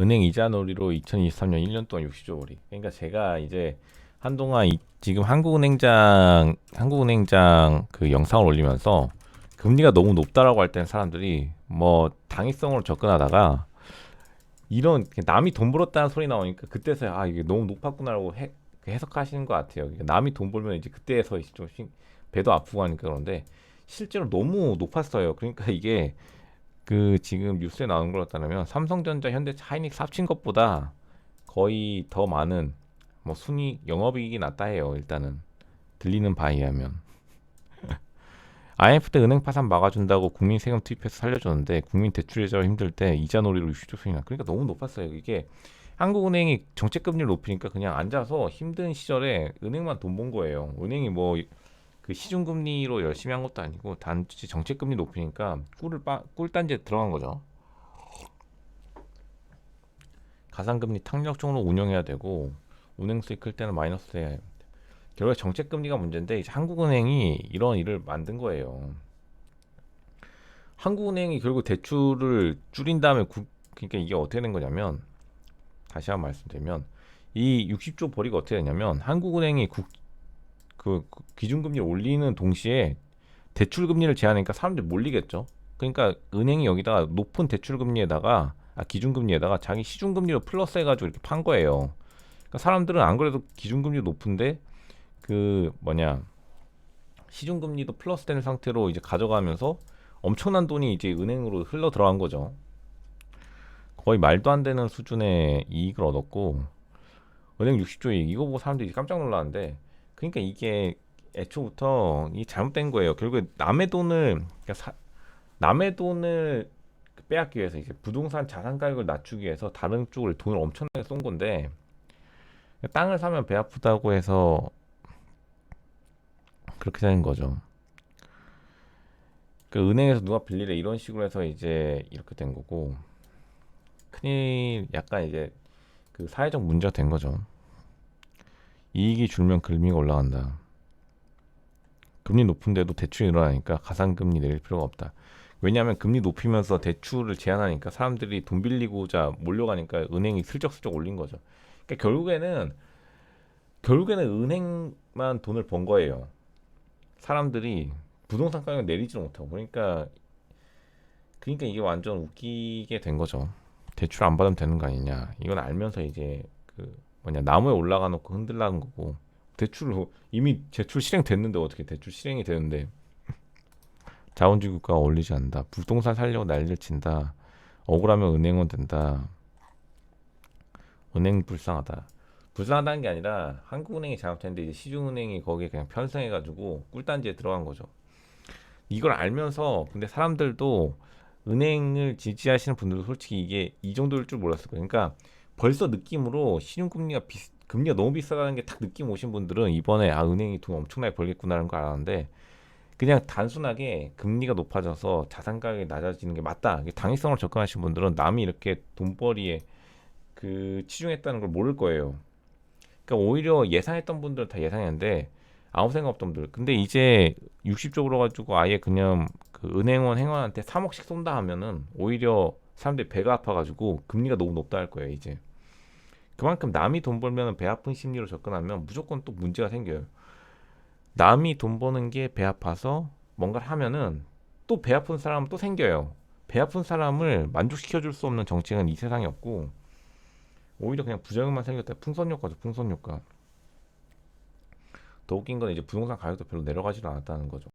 은행 이자 놀이로 2023년 1년 동안 60조 벌이. 그러니까 제가 이제 한동안 지금 한국은행장 그 영상을 올리면서 금리가 너무 높다라고 할 땐 사람들이 뭐 당위성으로 접근하다가 이런 남이 돈 벌었다는 소리 나오니까 그때서야 아 이게 너무 높았구나라고 해석하시는 것 같아요. 그러니까 남이 돈 벌면 이제 그때에서 좀 배도 아프고 하니까. 그런데 실제로 너무 높았어요. 그러니까 이게 그 지금 뉴스에 나온 걸 따르면 삼성전자, 현대차, 하이닉스 합친 것보다 거의 더 많은 뭐 순위 영업이익이 났다 해요. 일단은 들리는 바에 의하면 IMF 때 은행 파산 막아준다고 국민 세금 투입해서 살려줬는데 국민 대출 예저가 힘들 때 이자 놀이로 60조 수이나. 그러니까 너무 높았어요. 이게 한국은행이 정책 금리를 높이니까 그냥 앉아서 힘든 시절에 은행만 돈 번 거예요. 은행이 뭐 그 시중금리로 열심히 한 것도 아니고 단지 정책금리 높이니까 꿀단지에 들어간 거죠. 가상금리 탄력적으로 운영해야 되고 운행 수익 클 때는 마이너스 해야 해요. 결국에 정책금리가 문제인데 이제 한국은행이 이런 일을 만든 거예요. 한국은행이 결국 대출을 줄인 다음에 그러니까 이게 어떻게 된 거냐면 다시 한번 말씀드리면 이 60조 벌이가 어떻게 되냐면 한국은행이 그 기준금리를 올리는 동시에 대출금리를 제한하니까 사람들이 몰리겠죠. 그러니까 은행이 여기다가 높은 대출금리에다가 기준금리에다가 자기 시중금리로 플러스 해가지고 이렇게 판 거예요. 그러니까 사람들은 안 그래도 기준금리 높은데 그 뭐냐 시중금리도 플러스 되는 상태로 이제 가져가면서 엄청난 돈이 이제 은행으로 흘러 들어간 거죠. 거의 말도 안 되는 수준의 이익을 얻었고 은행 60조 이익 이거 보고 사람들이 깜짝 놀랐는데 그러니까 이게 애초부터 이 잘못된 거예요. 결국에 남의 돈을 빼앗기 위해서 이제 부동산 자산 가격을 낮추기 위해서 다른 쪽을 돈을 엄청나게 쏜 건데 땅을 사면 배 아프다고 해서 그렇게 되는 거죠. 그 은행에서 누가 빌리래 이런 식으로 해서 이제 이렇게 된 거고 큰일 약간 이제 그 사회적 문제가 된 거죠. 이익이 줄면 금리가 올라간다. 금리 높은데도 대출이 늘어나니까 가상금리 내릴 필요가 없다. 왜냐하면 금리 높이면서 대출을 제한하니까 사람들이 돈 빌리고자 몰려가니까 은행이 슬쩍슬쩍 올린 거죠. 그러니까 결국에는 은행만 돈을 번 거예요. 사람들이 부동산 가격 내리지를 못하고 그러니까 이게 완전 웃기게 된 거죠. 대출 안 받으면 되는 거 아니냐. 이건 알면서 이제 그 뭐냐 나무에 올라가 놓고 흔들라는 거고 대출을 이미 제출 실행 됐는데 어떻게 대출 실행이 되는데 자본주의 국가가 어울리지 않는다. 부동산 살려고 난리를 친다. 억울하면 은행원 된다. 은행 불쌍하다. 불쌍하다는 게 아니라 한국은행이 잘못했는데 이제 시중은행이 거기에 그냥 편성해가지고 꿀단지에 들어간 거죠. 이걸 알면서 근데 사람들도 은행을 지지하시는 분들도 솔직히 이게 이 정도일 줄 몰랐을 거예요. 그러니까 벌써 느낌으로 금리가 너무 비싸다는 게 딱 느낌 오신 분들은 이번에 은행이 돈 엄청나게 벌겠구나라는 걸 알았는데 그냥 단순하게 금리가 높아져서 자산 가격이 낮아지는 게 맞다. 당위성으로 접근하신 분들은 남이 이렇게 돈벌이에 그 치중했다는 걸 모를 거예요. 그러니까 오히려 예상했던 분들은 다 예상했는데 아무 생각 없던 분들. 근데 이제 60쪽으로 가지고 아예 그냥 그 은행원 행원한테 3억씩 쏜다 하면은 오히려 사람들이 배가 아파가지고 금리가 너무 높다 할 거예요. 이제 그만큼 남이 돈 벌면 배 아픈 심리로 접근하면 무조건 또 문제가 생겨요. 남이 돈 버는 게 배 아파서 뭔가를 하면은 또 배 아픈 사람은 또 생겨요. 배 아픈 사람을 만족시켜 줄 수 없는 정책은 이 세상에 없고 오히려 그냥 부작용만 생겼다. 풍선 효과죠, 풍선 효과. 더 웃긴 건 이제 부동산 가격도 별로 내려가지도 않았다는 거죠.